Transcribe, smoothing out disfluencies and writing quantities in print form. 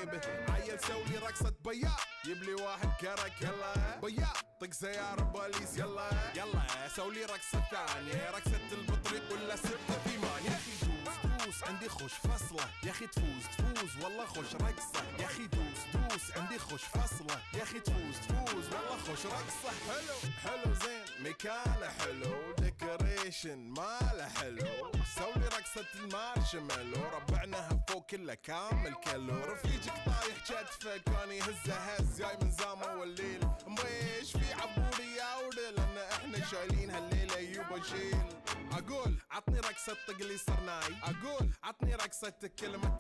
به. عيل سولي رقصة بياع يبلي واحد كرك يلا بياع طق سيارة بوليس يلا يلا سولي رقصة ثانية رقصة البطريق ولا 6 8. يا اخي دوس عندي خوش فصلة يا اخي تفوز والله خوش رقصة يا اخي دوس عندي خوش فصلة يا اخي تفوز والله خوش رقصة. حلو زين مكانه حلو ديكوريشن ماله حلو سولي رقصة المارشميلو ربعناها فوق كله كامل كيلو. رفيجك طايح كتفه كان يهزه هز جاي من زامه والليل مبيش في عبوري يا ودل لان احنا شايلين هالليلة يوبا شيل. اقول عطني رقصة طق لي صرناي اقول عطني رقصة كلمة